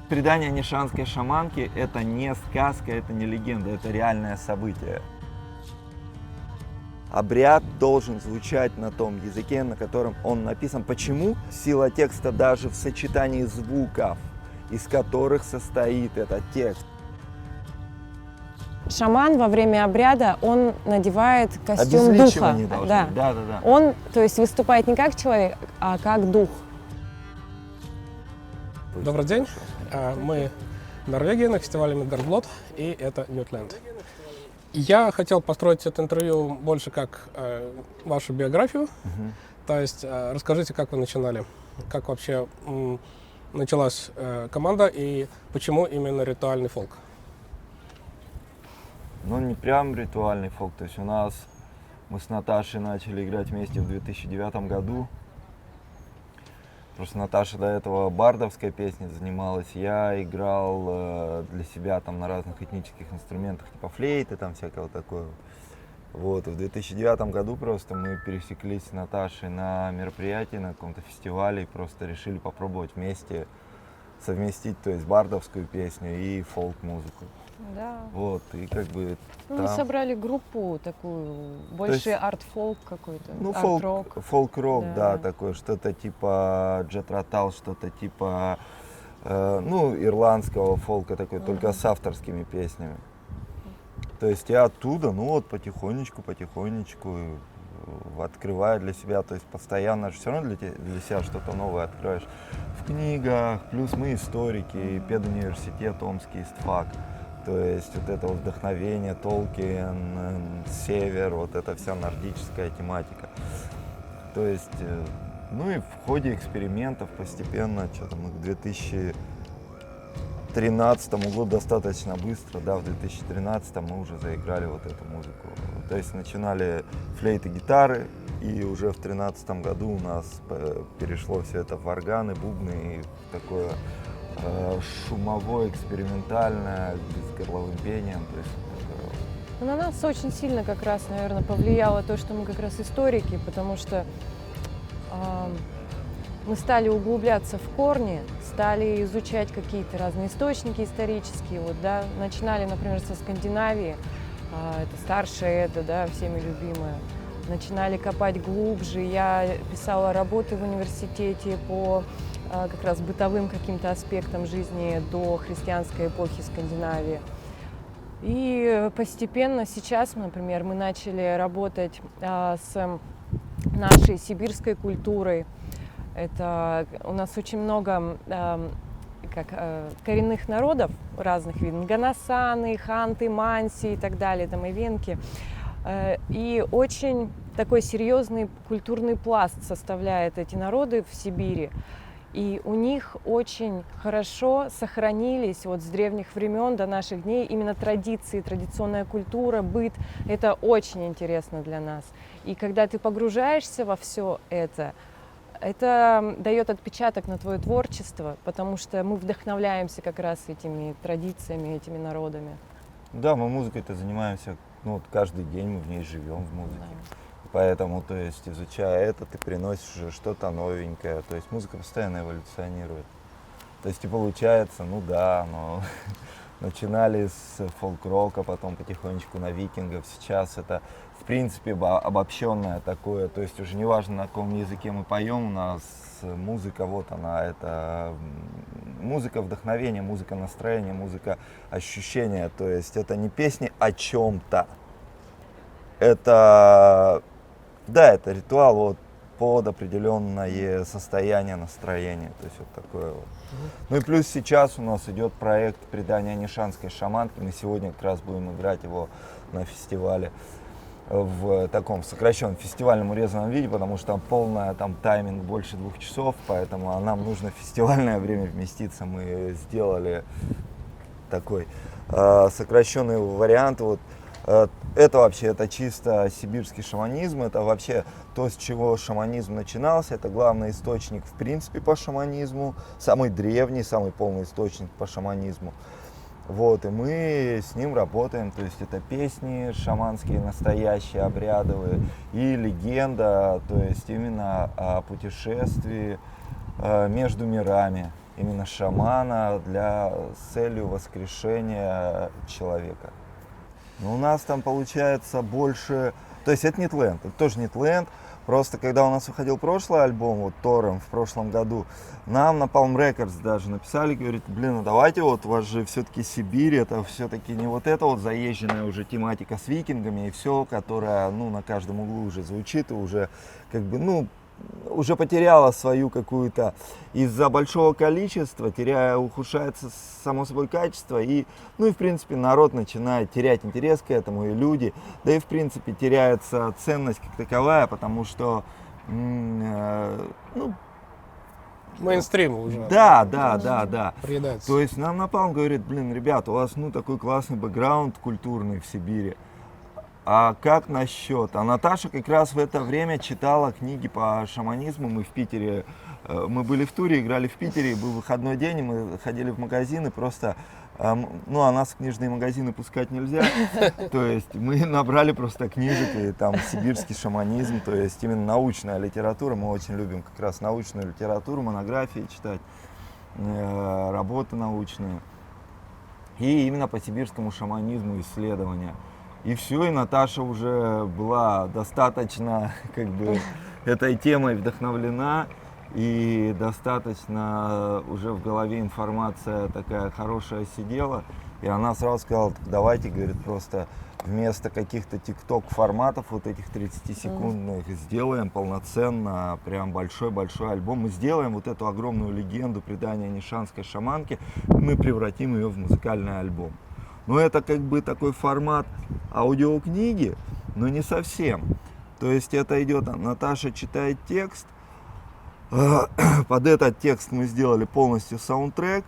Предание нишанской шаманки — это не сказка, это не легенда, это реальное событие. Обряд должен звучать на том языке, на котором он написан. Почему? Сила текста даже в сочетании звуков, из которых состоит этот текст. Шаман во время обряда, он надевает костюм духа. Да. Он, то есть, выступает не как человек, а как дух. Добрый день. Мы в Норвегии на фестивале Midgardblot, и это Newtland. Я хотел построить это интервью больше как вашу биографию. То есть расскажите, как вы начинали, как вообще началась команда и почему именно ритуальный фолк? Ну, не прям ритуальный фолк. То есть мы с Наташей начали играть вместе в 2009 году. Просто Наташа до этого бардовской песней занималась. Я играл для себя там на разных этнических инструментах, типа флейты, там всякого такого. Вот. И в 2009 году просто мы пересеклись с Наташей на мероприятии, на каком-то фестивале, и просто решили попробовать вместе совместить, то есть бардовскую песню и фолк-музыку. Да. Вот, и как бы мы собрали группу такую, больше арт-фолк какой-то, ну, арт-рок. Фолк-рок, да, такое, что-то типа Jet Rotal, что-то типа, ирландского фолка такой, только с авторскими песнями. То есть я оттуда, потихонечку открываю для себя, то есть постоянно же все равно для себя что-то новое открываешь в книгах, плюс мы историки, педуниверситет Омский, ИСТФАК. То есть вот это вдохновение, Толкин, Север, вот эта вся нордическая тематика. То есть, и в ходе экспериментов постепенно, что-то мы к 2013 году достаточно быстро, в 2013 мы уже заиграли вот эту музыку. То есть начинали флейты, гитары, и уже в 2013 году у нас перешло все это в органы, бубны и такое шумовое, экспериментальное, с горловым пением. То есть, на нас очень сильно как раз, наверное, повлияло то, что мы как раз историки, потому что мы стали углубляться в корни, стали изучать какие-то разные источники исторические. Начинали, например, со Скандинавии, это старшая Эда, всеми любимая. Начинали копать глубже. Я писала работы в университете по как раз бытовым каким-то аспектам жизни до христианской эпохи Скандинавии. И постепенно сейчас, например, мы начали работать с нашей сибирской культурой. Это у нас очень много коренных народов разных видов. Ганасаны, ханты, манси и так далее, там эвенки. И очень такой серьезный культурный пласт составляет эти народы в Сибири. И у них очень хорошо сохранились с древних времен до наших дней именно традиции, традиционная культура, быт. Это очень интересно для нас. И когда ты погружаешься во все это дает отпечаток на твое творчество, потому что мы вдохновляемся как раз этими традициями, этими народами. Да, мы музыкой-то занимаемся, каждый день мы в ней живем, в музыке. Да. Поэтому, то есть, изучая это, ты приносишь уже что-то новенькое. То есть музыка постоянно эволюционирует. То есть и получается, начинали с фолк-рока, потом потихонечку на викингов. Сейчас это, в принципе, обобщенное такое. То есть уже не важно, на каком языке мы поем, у нас музыка, это музыка вдохновения, музыка настроения, музыка ощущения. То есть это не песни о чем-то. Это ритуал под определенное состояние, настроение, то есть такое . Ну и плюс сейчас у нас идет проект предания нишанской шаманки. Мы сегодня как раз будем играть его на фестивале в таком сокращенном фестивальном урезанном виде, потому что там тайминг больше 2 часов, поэтому нам нужно в фестивальное время вместиться. Мы сделали такой сокращенный вариант. Это чисто сибирский шаманизм, это вообще то, с чего шаманизм начинался, это главный источник в принципе по шаманизму, самый древний, самый полный источник по шаманизму. И мы с ним работаем, то есть это песни шаманские, настоящие, обрядовые, и легенда, то есть именно о путешествии между мирами. именно шамана с целью воскрешения человека. Но у нас там получается больше, то есть это Нитленд, это тоже Нитленд. Просто когда у нас выходил прошлый альбом, вот Торем в прошлом году, нам на Palm Records даже написали, говорит, блин, ну давайте вот, у вас же все-таки Сибирь, это все-таки не вот эта вот заезженная уже тематика с викингами и все, которая, ну, на каждом углу уже звучит и уже, как бы, ну, уже потеряла свою какую-то, из-за большого количества, ухудшается само собой качество, и, ну и в принципе народ начинает терять интерес к этому, и люди, да и в принципе теряется ценность как таковая, потому что, ну, Мейнстрим уже. да. Приедается. То есть нам Напалм говорит, блин, ребят, у вас, ну, такой классный бэкграунд культурный в Сибири. А как насчет? А Наташа как раз в это время читала книги по шаманизму. Мы в Питере, мы были в туре, играли в Питере, был выходной день, и мы ходили в магазины, просто, ну, а нас в книжные магазины пускать нельзя. То есть мы набрали просто книжек, и там сибирский шаманизм, то есть именно научная литература. Мы очень любим как раз научную литературу, монографии читать, работы научные. И именно по сибирскому шаманизму исследования. И все, и Наташа уже была достаточно, как бы, этой темой вдохновлена, и достаточно уже в голове информация такая хорошая сидела, и она сразу сказала, давайте, говорит, просто вместо каких-то тикток форматов, вот этих 30-секундных, сделаем полноценно прям большой-большой альбом, мы сделаем вот эту огромную легенду предания нишанской шаманки, мы превратим ее в музыкальный альбом. Но это как бы такой формат аудиокниги, но не совсем. То есть это идет, Наташа читает текст, под этот текст мы сделали полностью саундтрек,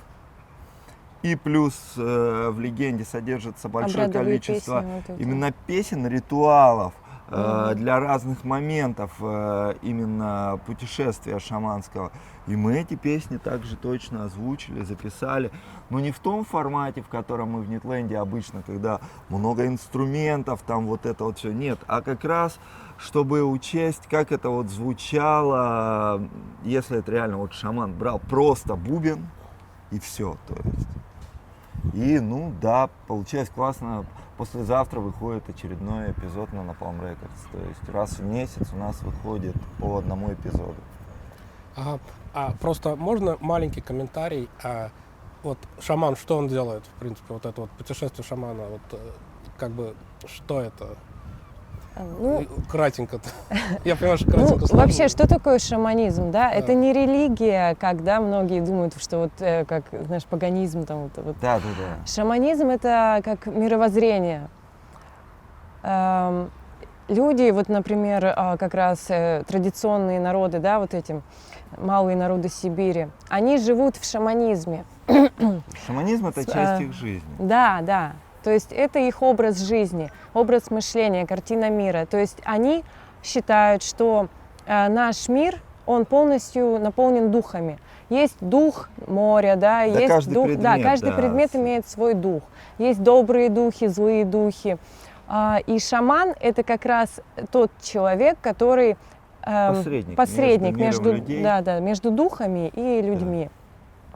и плюс в легенде содержится большое количество песни, вот именно песен, ритуалов для разных моментов именно путешествия шаманского. И мы эти песни также точно озвучили, записали, но не в том формате, в котором мы в Нитленде обычно, когда много инструментов, там вот это вот все, нет, а как раз, чтобы учесть, как это вот звучало, если это реально вот шаман брал просто бубен и все, то есть. И, ну да, получилось классно. Послезавтра выходит очередной эпизод на Napalm Records. То есть раз в месяц у нас выходит по одному эпизоду. Ага. А просто можно маленький комментарий? Вот шаман, что он делает, в принципе, вот это вот путешествие шамана, вот как бы, что это? Ну, Кратенько-то. Я понимаю, что кратенько сложно. вообще, что такое шаманизм, да? Это не религия, когда многие думают, что вот как, знаешь, паганизм там вот. Да. Шаманизм это как мировоззрение. Люди, вот, например, как раз традиционные народы, да, вот эти малые народы Сибири, они живут в шаманизме. Шаманизм это часть их жизни. Да. То есть это их образ жизни, образ мышления, картина мира. То есть они считают, что наш мир, он полностью наполнен духами. Есть дух моря, да, есть каждый дух, предмет, да, каждый да. предмет имеет свой дух. Есть добрые духи, злые духи. И шаман это как раз тот человек, который посредник между духами и людьми.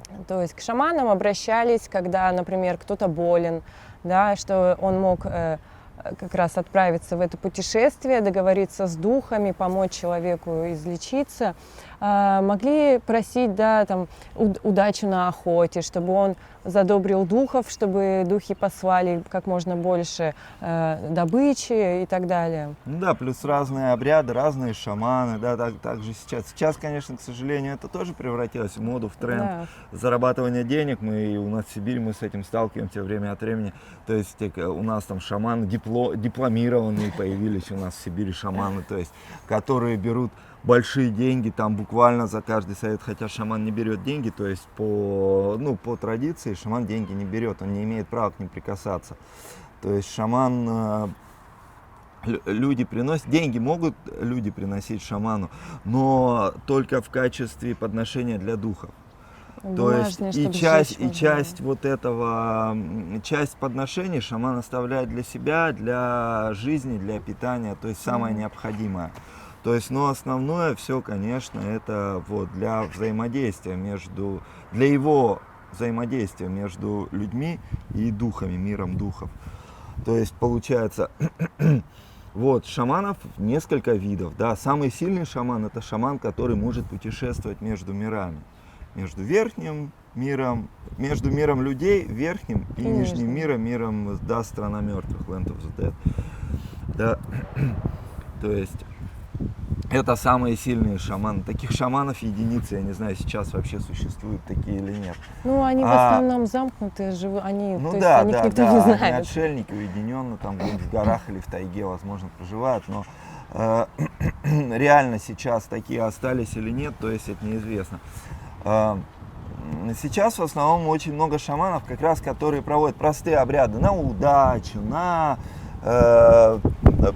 Да. То есть к шаманам обращались, когда, например, кто-то болен, да, что он мог как раз отправиться в это путешествие, договориться с духами, помочь человеку излечиться. Могли просить, да, там, удачу на охоте, чтобы он задобрил духов, чтобы духи послали как можно больше добычи и так далее. Ну да, плюс разные обряды, разные шаманы, да, также сейчас. Сейчас, конечно, к сожалению, это тоже превратилось в моду, в тренд зарабатывания денег. У нас в Сибири мы с этим сталкиваемся время от времени. То есть у нас там шаманы дипломированные появились у нас в Сибири шаманы, то есть которые берут большие деньги там буквально за каждый совет, хотя шаман не берет деньги, то есть по традиции шаман деньги не берет, он не имеет права к ним прикасаться. То есть шаман, люди приносят, деньги могут люди приносить шаману, но только в качестве подношения для духов. То есть часть вот этого, часть подношений шаман оставляет для себя, для жизни, для питания, то есть самое необходимое. То есть, но основное все, конечно, это вот для взаимодействия для его взаимодействия между людьми и духами, миром духов. То есть, получается, вот, шаманов несколько видов, да. Самый сильный шаман — это шаман, который может путешествовать между мирами. Между верхним миром, между миром людей, верхним, и нижним миром, да, страна мертвых, Land of the Dead. Да. То есть, это самые сильные шаманы. Таких шаманов единицы, я не знаю, сейчас вообще существуют такие или нет. Ну, они в основном замкнутые, они, ну то да, есть о них да, никто да, не они знает. отшельники, уединенно, там где-нибудь в горах или в тайге, возможно, проживают, но реально сейчас такие остались или нет, то есть это неизвестно. Сейчас в основном очень много шаманов, как раз, которые проводят простые обряды на удачу, на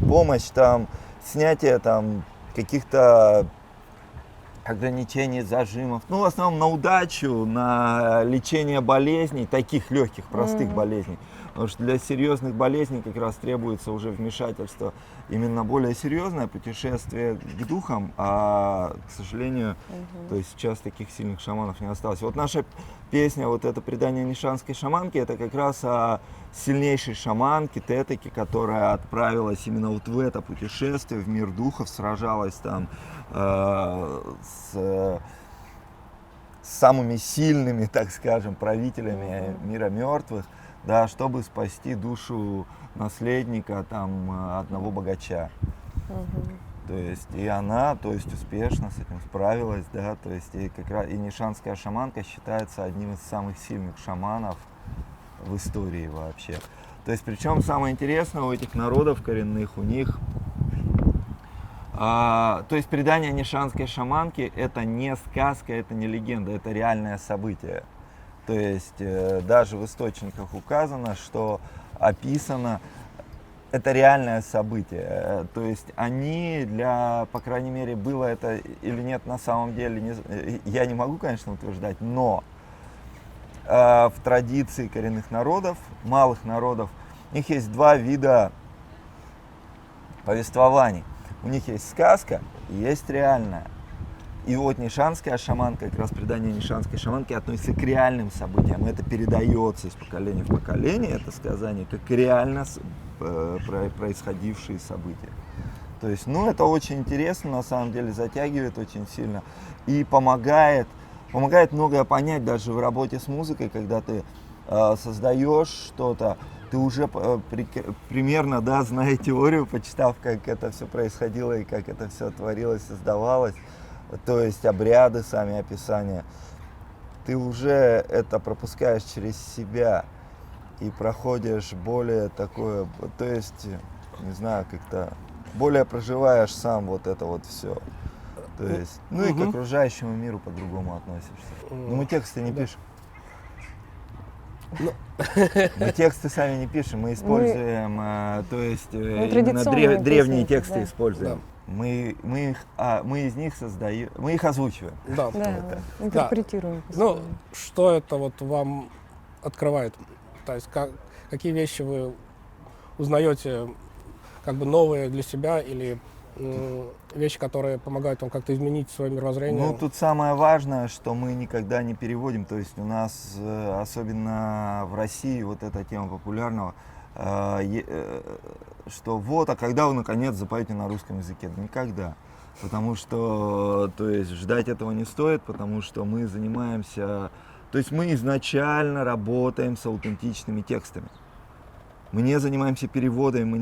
помощь, там, снятие там каких-то ограничений, зажимов. Ну, в основном на удачу, на лечение болезней, таких легких, простых болезней. Потому что для серьезных болезней как раз требуется уже вмешательство, именно более серьезное путешествие к духам, а, к сожалению, то есть сейчас таких сильных шаманов не осталось. Вот наша песня, вот это предание нишанской шаманки, это как раз о сильнейшей шаманке Тетеке, которая отправилась именно вот в это путешествие, в мир духов, сражалась там с самыми сильными, так скажем, правителями мира мертвых, да, чтобы спасти душу наследника там одного богача. То есть и она, то есть успешно с этим справилась, да, то есть и как раз и нишанская шаманка считается одним из самых сильных шаманов в истории вообще. То есть причем самое интересное у этих народов коренных, у них, то есть предание нишанской шаманки — это не сказка, это не легенда, это реальное событие. То есть даже в источниках указано, что описано, это реальное событие. То есть они по крайней мере, было это или нет на самом деле, я не могу, конечно, утверждать, но в традиции коренных народов, малых народов, у них есть два вида повествований. У них есть сказка и есть реальная. И вот нишанская шаманка, как раз предание нишанской шаманки относится к реальным событиям. Это передается из поколения в поколение, это сказание, как реально происходившие события. То есть, ну, это очень интересно, на самом деле, затягивает очень сильно и помогает многое понять даже в работе с музыкой, когда ты создаешь что-то, ты уже примерно, да, зная теорию, почитав, как это все происходило и как это все творилось, создавалось, то есть обряды, сами описания, ты уже это пропускаешь через себя и проходишь более такое, то есть, не знаю, как-то более проживаешь сам вот это вот все. То есть, ну и к окружающему миру по-другому относишься. Но мы тексты не пишем. Мы тексты сами не пишем, мы используем, то есть именно древние тексты используем. Мы из них создаем, мы их озвучиваем. Да, интерпретируем. Ну, что это вот вам открывает? То есть какие вещи вы узнаете, как бы новые для себя, или вещи, которые помогают вам как-то изменить свое мировоззрение? Ну, тут самое важное, что мы никогда не переводим, то есть у нас, особенно в России, вот эта тема популярного, что вот, а когда вы наконец запоете на русском языке? Никогда. Потому что, то есть, ждать этого не стоит, потому что мы занимаемся, то есть мы изначально работаем с аутентичными текстами. Мы не занимаемся переводами, мы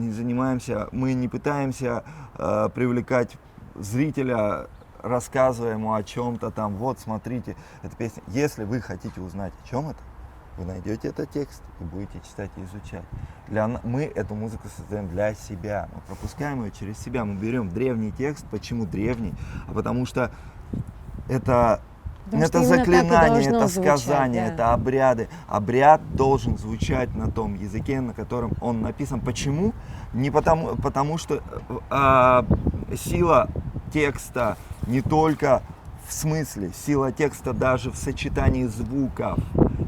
не пытаемся привлекать зрителя, рассказывая ему о чем-то там, вот смотрите, эта песня. Если вы хотите узнать, о чем это, вы найдете этот текст и будете читать и изучать. Мы эту музыку создаем для себя, мы пропускаем ее через себя, мы берем древний текст. Почему древний? А потому что это заклинание, это сказание, это обряды. Обряд должен звучать на том языке, на котором он написан. Почему? Не потому что сила текста не только в смысле, сила текста даже в сочетании звуков,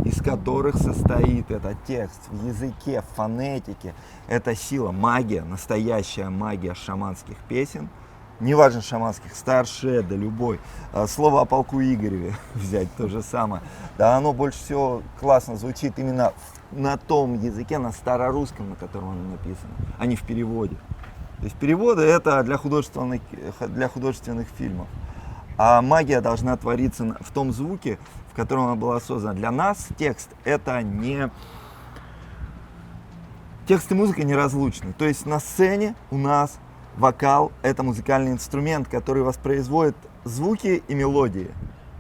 из которых состоит этот текст, в языке, в фонетике. Это сила, магия, настоящая магия шаманских песен. неважно шаманских, старше, да любой. Слово о полку Игореве взять то же самое. Да, оно больше всего классно звучит именно на том языке, на старорусском, на котором оно написано, а не в переводе. То есть переводы это для художественных фильмов. А магия должна твориться в том звуке, в котором она была создана. Для нас текст это не... Текст и музыка неразлучны. То есть на сцене у нас вокал – это музыкальный инструмент, который воспроизводит звуки и мелодии.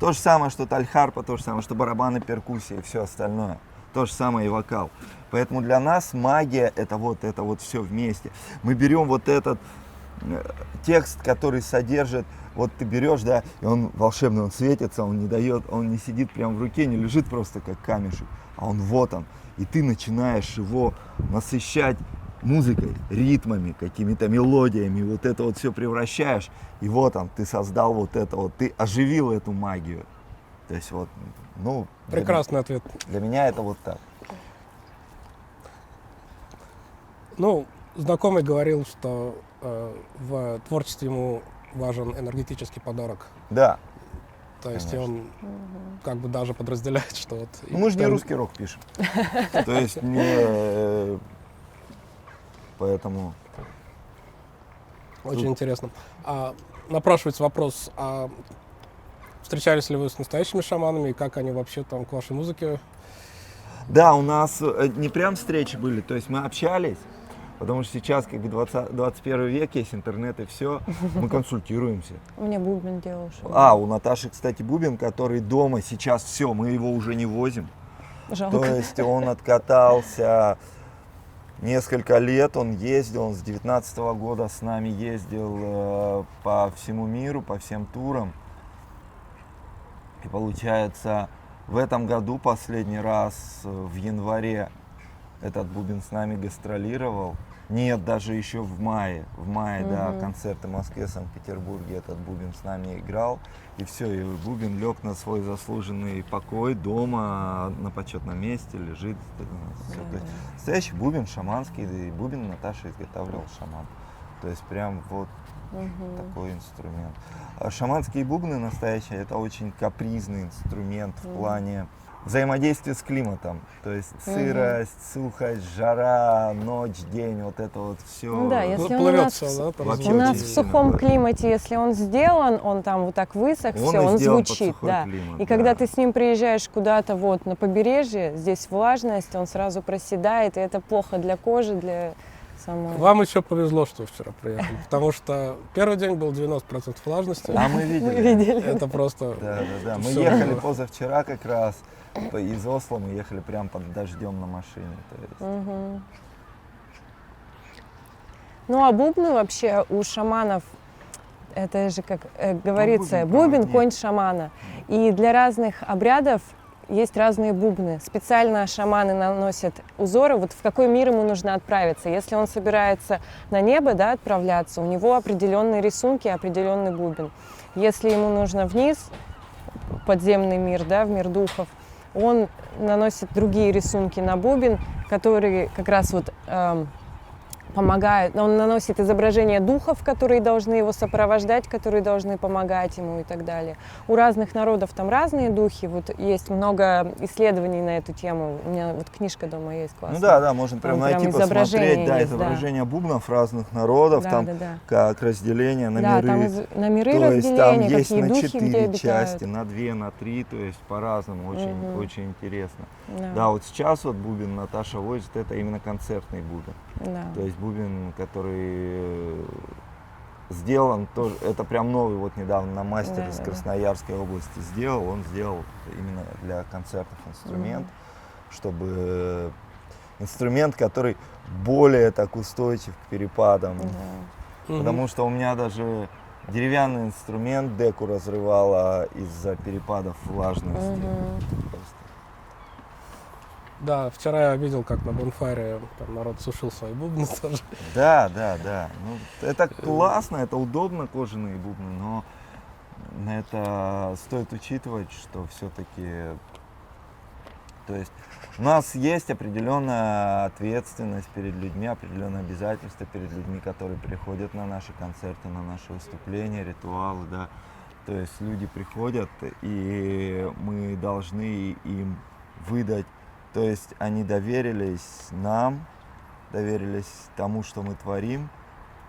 То же самое, что тальхарпа, то же самое, что барабаны, перкуссия и все остальное. То же самое и вокал. Поэтому для нас магия – это вот все вместе. Мы берем вот этот текст, который содержит, вот ты берешь, да, и он волшебный, он светится, он не дает, он не сидит прямо в руке, не лежит просто как камешек, а он вот он. И ты начинаешь его насыщать музыкой, ритмами, какими-то мелодиями, вот это вот все превращаешь, и вот он, ты создал вот это вот, ты оживил эту магию. То есть вот, ну... Прекрасный ответ. Для меня это вот так. Ну, знакомый говорил, что в творчестве ему важен энергетический подарок. Да. То есть Конечно. он как бы даже подразделяет, что вот... Ну, мы же не русский рок пишем. То есть не... Поэтому... Очень интересно. Напрашивается вопрос, встречались ли вы с настоящими шаманами и как они вообще там к вашей музыке? Да, у нас не прям встречи были, то есть мы общались, потому что сейчас как бы 21 век, есть интернет и все, мы консультируемся. У меня бубен делал шаман. У Наташи, кстати, бубен, который дома сейчас все, мы его уже не возим. Жалко. То есть он откатался несколько лет, он ездил, он с 19 года с нами ездил по всему миру, по всем турам. И получается, в этом году последний раз в январе этот бубен с нами гастролировал. Нет, даже еще в мае. В мае, да, концерты в Москве, Санкт-Петербурге этот бубен с нами играл. И все, и бубен лег на свой заслуженный покой дома, на почетном месте, лежит. Всё. То есть настоящий бубен шаманский, и бубен Наташа изготавливал шаман. То есть прям вот такой инструмент. А шаманские бубны настоящие, это очень капризный инструмент в плане взаимодействия с климатом. То есть сырость, сухость, жара, ночь, день, вот это вот все. Ну да, если он Плывет у нас, всё, да, по вообще у нас очень в сильно сухом плывет. климате, если он сделан, он там вот так высох, Он все, и он сделан под звучит, сухой да. климат, И когда да. ты с ним приезжаешь куда-то вот на побережье, здесь влажность, он сразу проседает, и это плохо для кожи, для самой. Вам еще повезло, что вы вчера приехали, потому что первый день был 90% влажности. А мы Мы видели. видели. Это просто... Да. Мы Всё ехали было. позавчера как раз из Осло, мы ехали прям под дождем на машине. То есть. Ну а бубны вообще у шаманов, это же, как говорится, бубен бубен, проводник. конь шамана. И для разных обрядов есть разные бубны. Специально шаманы наносят узоры, вот в какой мир ему нужно отправиться. Если он собирается на небо, да, отправляться, у него определенные рисунки, определенный бубен. Если ему нужно вниз, подземный мир, да, в мир духов, он наносит другие рисунки на бубен, которые как раз вот помогают. Он наносит изображения духов, которые должны его сопровождать, которые должны помогать ему и так далее. У разных народов там разные духи. Вот есть много исследований на эту тему. У меня вот книжка дома есть классная. Ну да, можно прям Там найти, прям изображения посмотреть, да, есть, да. изображения бубнов разных народов, Да, там да. как разделение на Да, миры. там на миры То есть там разделения, есть какие на духи где 4 обитают. части, на 2, на 3, то есть по-разному, очень интересно. Да. Да, вот сейчас вот бубен Наташа возит, это именно концертный бубен. Да. То есть бубен, который сделан, тоже, это прям новый, вот недавно на мастере Да, из да, Красноярской области сделал, он сделал именно для концертов инструмент, чтобы инструмент, который более так устойчив к перепадам, потому что у меня даже деревянный инструмент деку разрывало из-за перепадов влажности. Просто. Да, вчера я видел, как на бонфайре там народ сушил свои бубны тоже. Да. Ну, это классно, это удобно, кожаные бубны, но это стоит учитывать, что все-таки То есть у нас есть определенная ответственность перед людьми, определенные обязательства перед людьми, которые приходят на наши концерты, на наши выступления, ритуалы, да. То есть люди приходят, и мы должны им выдать, то есть они доверились нам, доверились тому, что мы творим,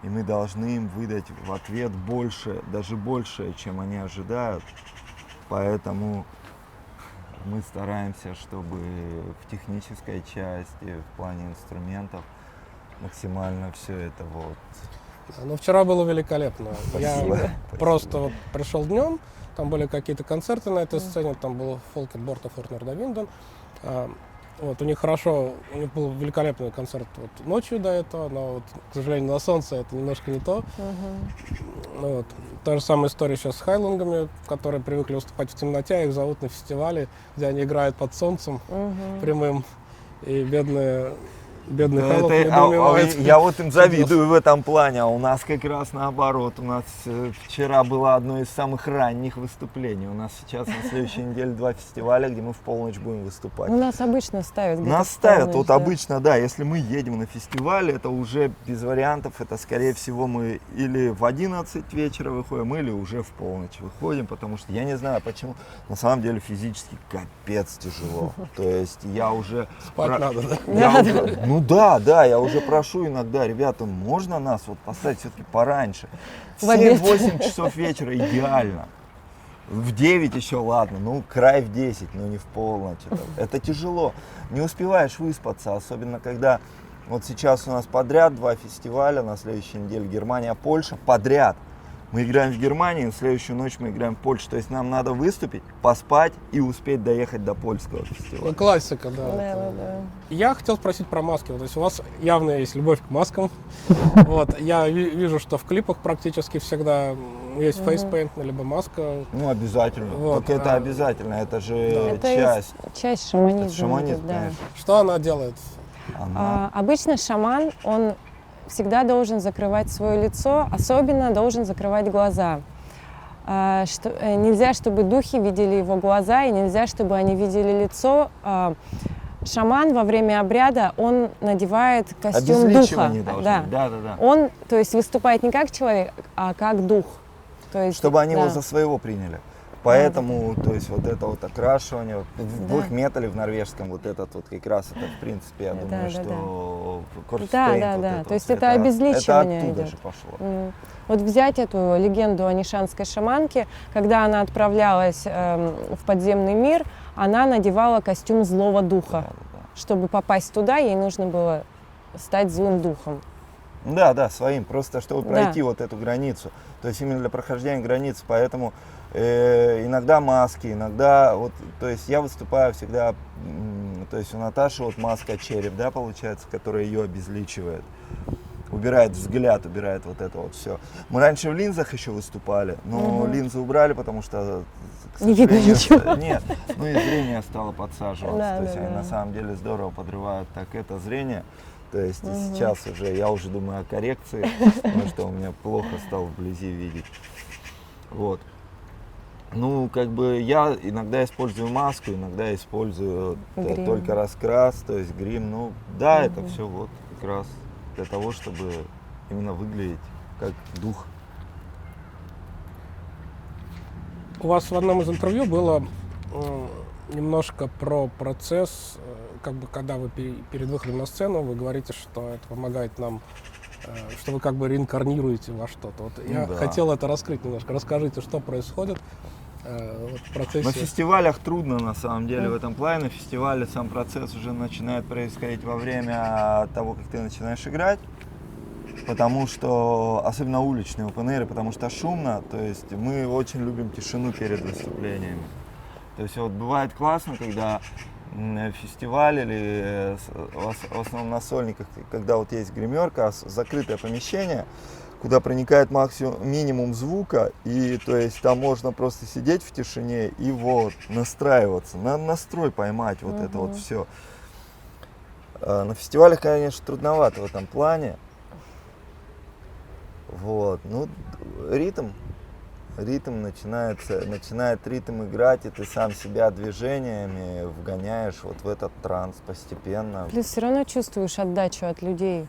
и мы должны им выдать в ответ больше, даже больше, чем они ожидают. Поэтому мы стараемся, чтобы в технической части, в плане инструментов, максимально все это вот. Ну, вчера было великолепно. Спасибо. Я просто вот пришел днем, там были какие-то концерты на этой сцене, там был Фолкетборд и Фортнер Давинден. Вот, у них был великолепный концерт вот, ночью до этого, но, вот, к сожалению, на солнце это немножко не то. Ну, вот. Та же самая история сейчас с хайлангами, которые привыкли выступать в темноте, а их зовут на фестивале, где они играют под солнцем прямым, и бедные хайлов недоумевают. Я вот им завидую в этом плане, а у нас как раз наоборот. У нас вчера было одно из самых ранних выступлений. У нас сейчас на следующей неделе 2 фестиваля, где мы в полночь будем выступать. Ну, нас обычно ставят где-то Нас в ставят, полночь, вот да. обычно, да, если мы едем на фестиваль, это уже без вариантов, это скорее всего мы или в 11 вечера выходим, или уже в полночь выходим, потому что я не знаю почему, на самом деле физически капец тяжело. То есть я уже... Спать надо, да? Ну да, я уже прошу иногда, ребята, можно нас вот поставить все-таки пораньше. В В обед. 7-8 часов вечера идеально. В 9 еще ладно, ну край в 10, но не в полночь. Это тяжело. Не успеваешь выспаться, особенно когда вот сейчас у нас подряд 2 фестиваля, на следующей неделе Германия, Польша, подряд. Мы играем в Германии, на следующую ночь мы играем в Польше. То есть нам надо выступить, поспать и успеть доехать до польского фестиваля. Ну, классика, да. Да. Я хотел спросить про маски. Вот, то есть у вас явно есть любовь к маскам. Вот, я вижу, что в клипах практически всегда есть фейспейнт, либо маска. Ну, обязательно. Вот, Так это обязательно, это же Это часть шаманизма. Это шаманизм, идет, да. конечно. Что она делает? Обычно шаман, он всегда должен закрывать свое лицо, особенно должен закрывать глаза. Нельзя, чтобы духи видели его глаза, и нельзя, чтобы они видели лицо. Шаман во время обряда, он надевает костюм духа. Обезличивание должно быть. Да. Он, то есть, выступает не как человек, а как дух. То есть, Чтобы они да. его за своего приняли. Поэтому, то есть, вот это вот окрашивание, вот, в блэк-метале в норвежском, вот этот вот как раз, это, в принципе, я думаю, что корпспейнт, вот это То есть вот, это обезличивание это оттуда идет. же пошло. Вот взять эту легенду о нишанской шаманке, когда она отправлялась в подземный мир, она надевала костюм злого духа. Да. Чтобы попасть туда, ей нужно было стать злым духом. Да, своим, просто чтобы Да. пройти вот эту границу. То есть именно для прохождения границы, поэтому иногда маски, иногда, вот, то есть я выступаю всегда, то есть у Наташи вот маска череп, да, получается, которая ее обезличивает. Убирает взгляд, убирает вот это вот все. Мы раньше в линзах еще выступали, но линзы убрали, потому что, к Не видно сожалению, ничего. Нет, ну и зрение стало подсаживаться. Да, То есть да, они да. на самом деле здорово подрывают так это зрение. То есть и сейчас уже, я уже думаю о коррекции, потому что у меня плохо стало вблизи видеть. Вот. Ну, как бы я иногда использую маску, иногда использую Грим. только раскрас, то есть грим. Ну, да, это все вот как раз для того, чтобы именно выглядеть как дух. У вас в одном из интервью было немножко про процесс, как бы когда вы перед выходом на сцену, вы говорите, что это помогает нам, что вы как бы реинкарнируете во что-то. Вот я да. хотел это раскрыть немножко. Расскажите, что происходит вот в процессе. На фестивалях трудно на самом деле в этом плане. На фестивале сам процесс уже начинает происходить во время того, как ты начинаешь играть. Потому что, особенно уличные опен-эйры, потому что шумно, то есть мы очень любим тишину перед выступлениями. То есть вот бывает классно, когда фестиваль или в основном на сольниках, когда вот есть гримерка, закрытое помещение, куда проникает минимум звука, и то есть там можно просто сидеть в тишине и вот настраиваться, настрой поймать вот это вот все. На фестивалях, конечно, трудновато в этом плане. Вот, ну, ритм ритм начинает ритм играть, и ты сам себя движениями вгоняешь вот в этот транс постепенно. Плюс все равно чувствуешь отдачу от людей.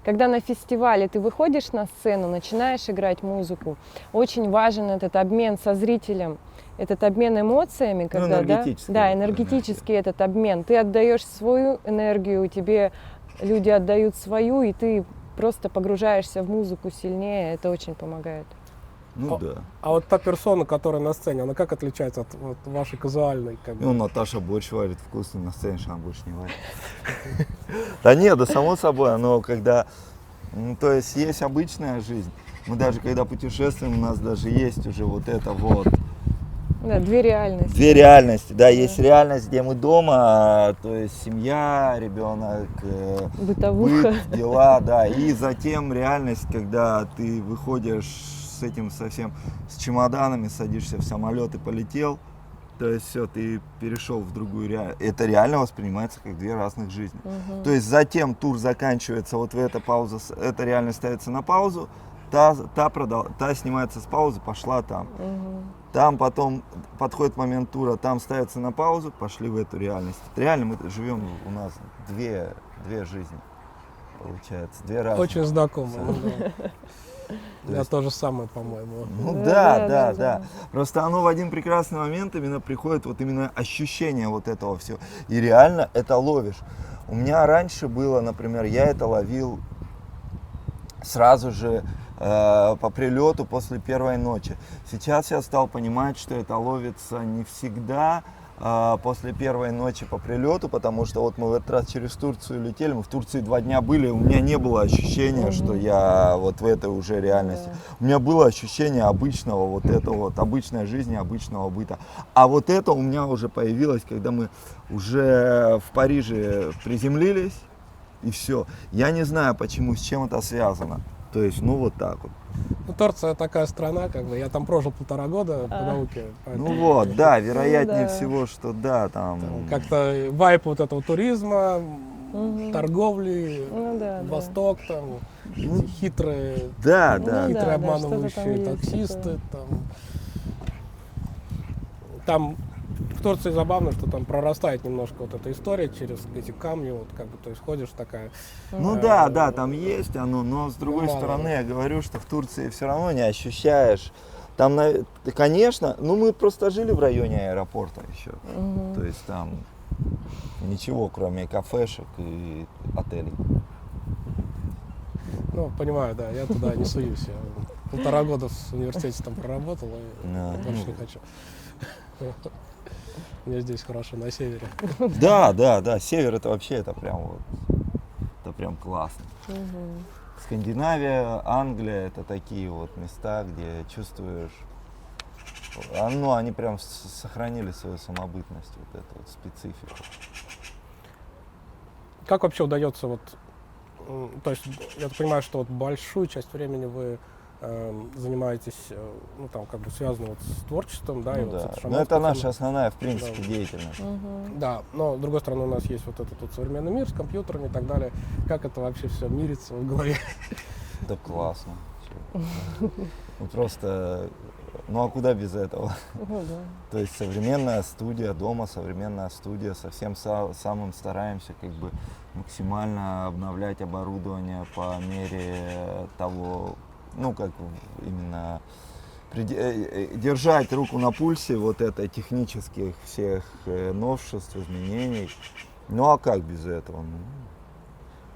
Когда на фестивале ты выходишь на сцену, начинаешь играть музыку, очень важен этот обмен со зрителем, этот обмен эмоциями, когда, энергетический, да, энергетический этот обмен. Ты отдаешь свою энергию, тебе люди отдают свою, и ты просто погружаешься в музыку сильнее, это очень помогает. Ну да. А вот та персона, которая на сцене, она как отличается от вот, вашей казуальной? Как бы? Ну, Наташа борщ варит вкусный, на сцене она больше не варит. Да нет, да само собой, но когда, то есть есть обычная жизнь. Мы даже когда путешествуем, у нас даже есть уже вот это вот. Да, две реальности. Две реальности, да, есть реальность, где мы дома, то есть семья, ребенок, Бытовуха. быт, дела, да, и затем реальность, когда ты выходишь с этим совсем, с чемоданами, садишься в самолет и полетел, то есть все, ты перешел в другую реальность. Это реально воспринимается как две разных жизни. То есть затем тур заканчивается, вот в эта пауза, эта реальность ставится на паузу, та снимается с паузы, пошла там. Там потом подходит момент тура, там ставится на паузу, пошли в эту реальность. Реально мы живем, у нас две жизни, получается, две разные. Очень знакомо. То Я есть- то же самое, по-моему. Ну Да, да. да. Просто оно в один прекрасный момент именно приходит вот именно ощущение вот этого всего. И реально это ловишь. У меня раньше было, например, я это ловил сразу же по прилету после первой ночи. Сейчас я стал понимать, что это ловится не всегда после первой ночи по прилету, потому что вот мы в этот раз через Турцию летели, мы в Турции 2 дня были, у меня не было ощущения, что я вот в этой уже реальности. У меня было ощущение обычного вот этого вот, обычной жизни, обычного быта. А вот это у меня уже появилось, когда мы уже в Париже приземлились, и все. Я не знаю, почему, с чем это связано. То есть, ну вот так вот. Ну, Турция такая страна, как бы, я там прожил 1,5 года по науке. Ну вот, да, вероятнее да. всего, что да, там... Как-то вайп вот этого туризма, торговли, Ну да, да. Восток, там, эти хитрые, Да, Ну да. да. хитрые обманывающие что-то там есть таксисты. Там в Турции забавно, что там прорастает немножко вот эта история через эти камни, вот как бы, то есть ходишь такая. Ну да, там есть оно, но с другой мало. стороны я говорю, что в Турции все равно не ощущаешь. Там, конечно, ну мы просто жили в районе аэропорта еще. То есть там ничего, кроме кафешек и отелей. Ну, понимаю, да, я туда не суюсь. Я 1,5 года в университете там проработал, и Да. больше не хочу. Мне здесь хорошо, на севере. Да, север это вообще, это прям классно. Скандинавия, Англия это такие вот места, где чувствуешь, ну они прям сохранили свою самобытность, вот эту вот специфику. Как вообще удается вот, то есть я так понимаю, что вот большую часть времени вы занимаетесь, ну там как бы связано вот с творчеством, да, и Ну вот с да. этой Но шаманской это наша темой. основная, в принципе, Да. деятельность. Да, но с другой стороны у нас есть вот этот вот современный мир с компьютерами и так далее. Как это вообще все мирится в голове? Да классно. Ну просто, ну а куда без этого? Ну да. То есть современная студия, дома современная студия, со всем самым стараемся как бы максимально обновлять оборудование по мере того, ну как именно держать руку на пульсе вот этой технических всех новшеств, изменений. Ну а как без этого? Ну,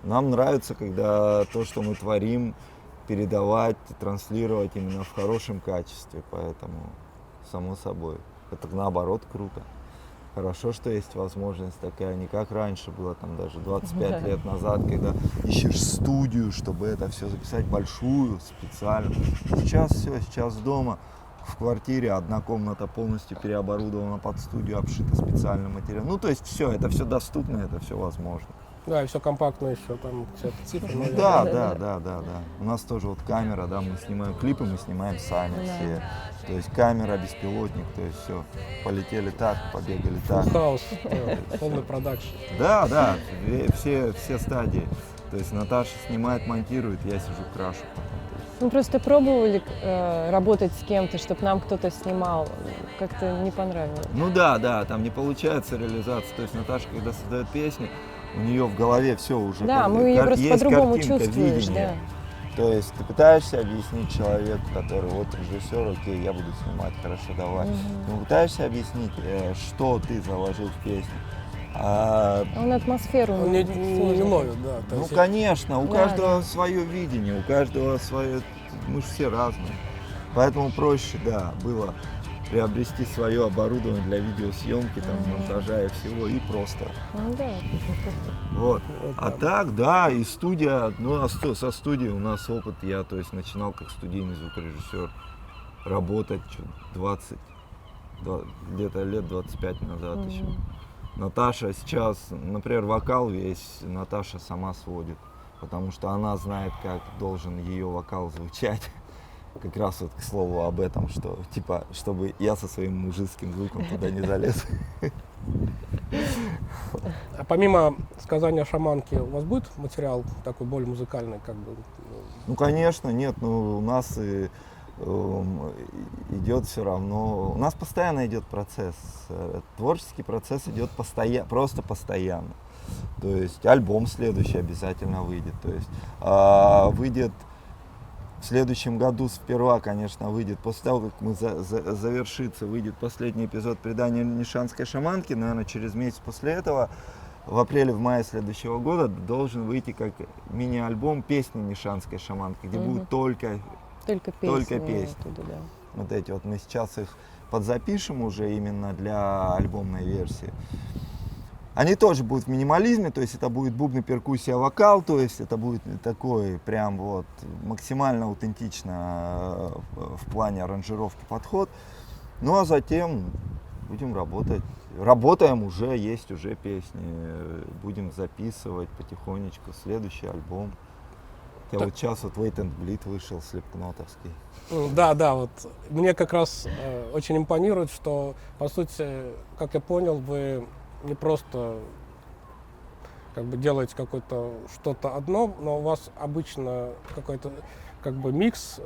нам нравится, когда то, что мы творим, передавать, транслировать именно в хорошем качестве, поэтому само собой. Это наоборот круто. Хорошо, что есть возможность такая, не как раньше было, там даже 25 лет назад, когда ищешь студию, чтобы это все записать большую, специально. Сейчас все, сейчас дома, в квартире, одна комната полностью переоборудована под студию, обшита специальным материалом. Ну, то есть все, это все доступно, это все возможно. Да, и все компактно еще, там все это цифры. наверное. Да. У нас тоже вот камера, да, мы снимаем клипы, мы снимаем сами все. То есть камера, беспилотник, то есть все. Полетели так, побегали так. Full house, полный продакшн. Да, все стадии. То есть Наташа снимает, монтирует, я сижу крашу потом. То есть Мы просто пробовали работать с кем-то, чтобы нам кто-то снимал. Как-то не понравилось. Ну да, там не получается реализация. То есть Наташа, когда создает песню, у нее в голове все уже. Да, мы ее просто есть по-другому картинка, чувствуешь, видение. То есть ты пытаешься объяснить человеку, который вот режиссер, окей, я буду снимать, хорошо, давай. Но пытаешься объяснить, что ты заложил в песню. Он атмосферу Он не ловит, да. То Ну, есть конечно, у Да, каждого свое видение, у каждого свое, мы же все разные. Поэтому проще, да, было приобрести свое оборудование для видеосъемки, там, монтажа и всего, и просто. Ну да. Вот. Вот А так, да, и студия, ну, со студией у нас опыт, я, то есть, начинал как студийный звукорежиссер работать где-то лет 25 назад еще. Наташа сейчас, например, вокал весь Наташа сама сводит, потому что она знает, как должен ее вокал звучать. Как раз вот к слову об этом, что типа, чтобы я со своим мужицким звуком туда не залез. А помимо сказания шаманки, у вас будет материал такой более музыкальный, как бы? Ну, конечно, нет, ну, у нас идет все равно, у нас постоянно идет процесс, творческий процесс идет просто постоянно. То есть альбом следующий обязательно выйдет, то есть выйдет в следующем году сперва, конечно, выйдет, после того, как мы завершится, выйдет последний эпизод предания Нишанской шаманки, наверное, через месяц после этого, в апреле, в мае следующего года должен выйти как мини-альбом песни Нишанской шаманки, где будут только песни. Оттуда, да. Вот эти вот мы сейчас их подзапишем уже именно для альбомной версии. Они тоже будут в минимализме, то есть это будет бубны, перкуссия, вокал, то есть это будет такой прям вот максимально аутентично в плане аранжировки подход. Ну а затем будем работать. Работаем уже, есть уже песни, будем записывать потихонечку следующий альбом. Вот сейчас вот Wait and Bleed вышел, слепкнотовский. Да, вот мне как раз очень импонирует, что, по сути, как я понял, вы не просто как бы делаете какое-то что-то одно, но у вас обычно какой-то как бы микс,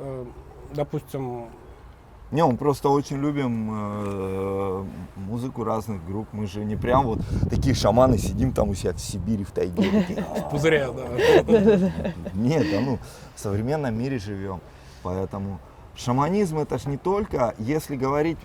допустим. Не, мы просто очень любим музыку разных групп. Мы же не прям вот такие шаманы сидим там у себя в Сибири, в тайге. В пузыре, да. Нет, да, ну, в современном мире живем. Поэтому шаманизм это ж не только, если говорить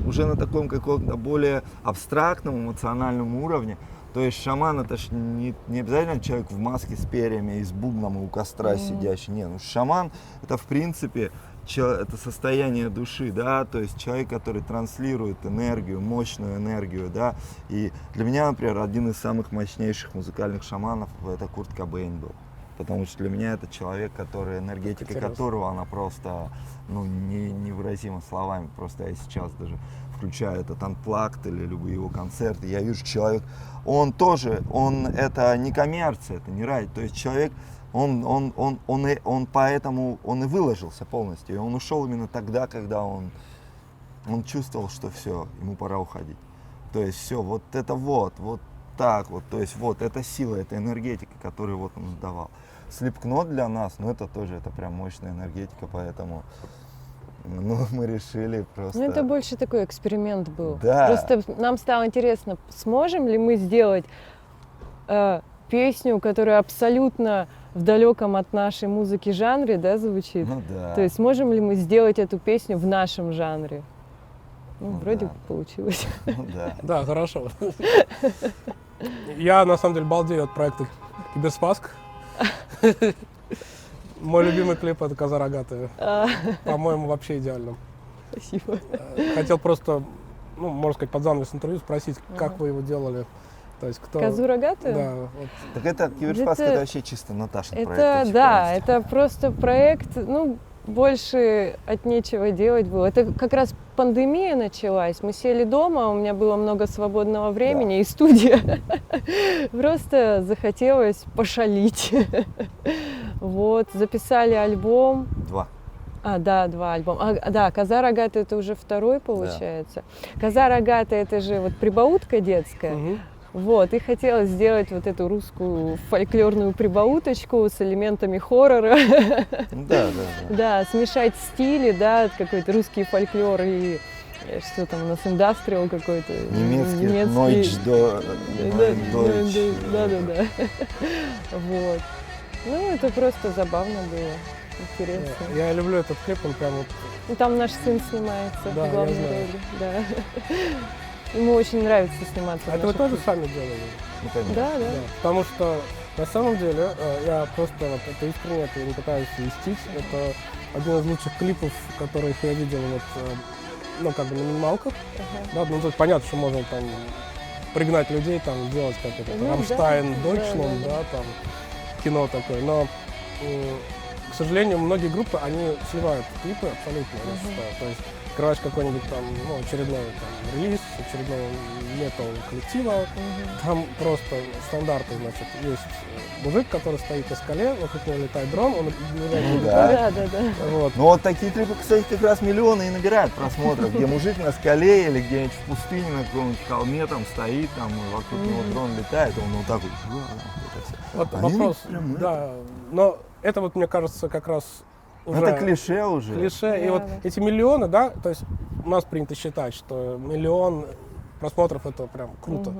уже на таком каком-то более абстрактном, эмоциональном уровне, то есть шаман это ж не обязательно человек в маске с перьями и с бубном и у костра сидящий. Нет, ну шаман это в принципе это состояние души, да, то есть человек, который транслирует энергию, мощную энергию, да, и для меня, например, один из самых мощнейших музыкальных шаманов это Курт Кобейн был, потому что для меня это человек, который, энергетика которого, она просто, ну, невыразима словами, просто я сейчас даже включаю этот Unplugged или любые его концерты, я вижу человек, он это не коммерция, это не рай, то есть человек, он поэтому он и выложился полностью, и он ушел именно тогда, когда он чувствовал, что все, ему пора уходить. То есть все, вот это вот так вот, то есть вот эта сила, эта энергетика, которую вот он давал. Slipknot для нас, ну это тоже, это прям мощная энергетика, поэтому мы решили просто. Ну это больше такой эксперимент был. Да. Просто нам стало интересно, сможем ли мы сделать песню, которая абсолютно в далеком от нашей музыки жанре, да, звучит. Ну да. То есть можем ли мы сделать эту песню в нашем жанре? Ну, вроде да. получилось. Ну да. Да, хорошо. Я на самом деле балдею от проекта Киберспаск. Мой любимый клип — это «Коза рогатая». По-моему, вообще идеально. Спасибо. Хотел просто, ну, можно сказать, под занавес интервью спросить, как вы его делали. То есть кто... Козу рогатую? Да. Вот. Так это Киберспаск, это вообще чисто Наташин проект. Это, да, это просто проект, ну, больше от нечего делать было. Это как раз пандемия началась, мы сели дома, у меня было много свободного времени, и студия. Просто захотелось пошалить. Вот, записали альбом. 2. Да, 2 альбома. Да, «Коза рогатая» — это уже второй, получается. Да. «Коза рогатая» — это же вот прибаутка детская. Вот, и хотела сделать вот эту русскую фольклорную прибауточку с элементами хоррора. Да, да, да. Да, смешать стили, да, какой-то русский фольклор и что там у нас, индастриал какой-то. Немецкий, Нойч, до... Да. Вот. Ну, это просто забавно было, интересно. Я люблю этот клип, он прям вот... Ну, там наш сын снимается Да, в главной я знаю. роли. Да. Ему очень нравится сниматься. в А это вы наших тоже клипах. сами делали? Ну, конечно. Да, да. Да, потому что на самом деле я просто вот это искренне это не пытаюсь льстить. Это один из лучших клипов, которых я видел вот, ну, как бы на минималках. Ага. Да, ну, то есть понятно, что можно там пригнать людей, там, сделать как это, Ну, Рамштайн, да, Дойчланд, да. да, там, кино такое. Но, к сожалению, многие группы, они сливают клипы абсолютно, я считаю. То есть открываешь какой-нибудь там, ну, очередной там, релиз, очередного метал коллектива, там просто стандарты, значит, есть мужик, который стоит на скале, вокруг него летает дрон, он Да. Да. Ну вот такие клипы, кстати, как раз миллионы и набирают просмотров, где мужик на скале или где-нибудь в пустыне на каком-нибудь холме там стоит, там и вокруг него дрон летает, он вот так вот. это всё. Вот Они вопрос, прям да, но это вот, мне кажется, как раз уже Это клише уже. клише. И Да, вот да. эти миллионы, да, то есть у нас принято считать, что миллион просмотров это прям круто.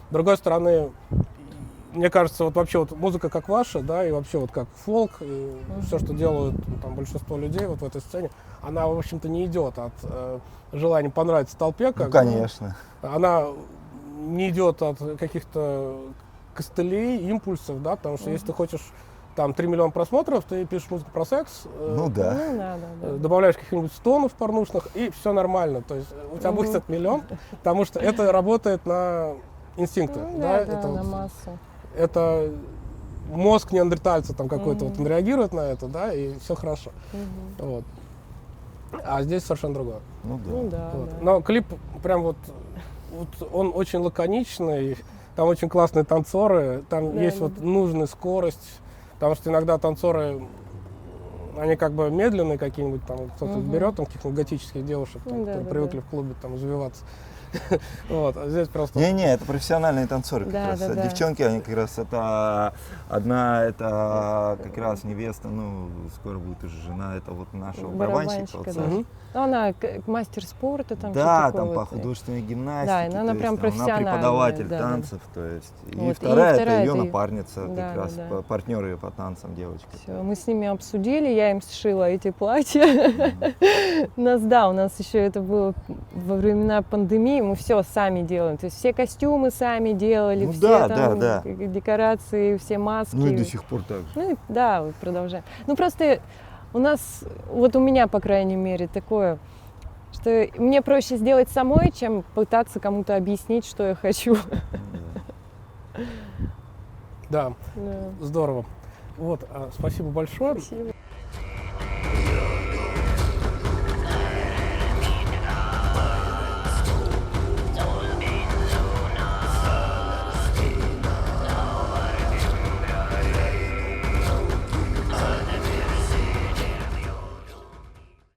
С другой стороны, мне кажется, вот вообще вот музыка как ваша, да, и вообще вот как фолк, и все, что делают там большинство людей вот в этой сцене, она, в общем-то, не идет от желания понравиться толпе, Ну, как бы. конечно. Она не идет от каких-то костылей, импульсов, да, потому что если ты хочешь там 3 миллиона просмотров, ты пишешь музыку про секс, Ну да. Ну, да. добавляешь каких-нибудь стонов порнушных, и все нормально. То есть у тебя будет этот миллион, потому что это работает на инстинкты. Ну, да, да, это, на вот- массу. это мозг неандертальца там какой-то вот он реагирует на это, да, и все хорошо. Вот. А здесь совершенно другое. Ну да. Ну да, Вот. да. Но клип прям вот он очень лаконичный, там очень классные танцоры, там Да, есть да, вот нужная скорость, потому что иногда танцоры, они как бы медленные какие-нибудь, там кто-то берет там каких-нибудь готических девушек, там, Ну да, которые да, привыкли в клубе там извиваться. Вот, а здесь просто... Не-не, это профессиональные танцоры как Да, раз. да, да. Девчонки, они как раз это одна, это как раз невеста, ну, скоро будет уже жена, это вот нашего барабанщика. Вот да. Саши. Мгм. Ну, она мастер спорта, там Да, что-то там такое по вот. художественной гимнастике. Да, она то есть прям там Она профессиональная, преподаватель да, да. танцев, то есть. И Вот, и вторая, вторая это ее это напарница, да, как раз да. партнер ее по танцам, девочка. Всё, мы с ними обсудили, я им сшила эти платья. У нас еще это было во времена пандемии, мы все сами делаем. То есть все костюмы сами делали, Ну все да, там да. декорации, все маски. Ну и до сих пор так же. Ну и да, вот продолжаем. Ну просто у нас, вот у меня, по крайней мере, такое, что мне проще сделать самой, чем пытаться кому-то объяснить, что я хочу. Да, Да. здорово. Вот, спасибо большое. Спасибо.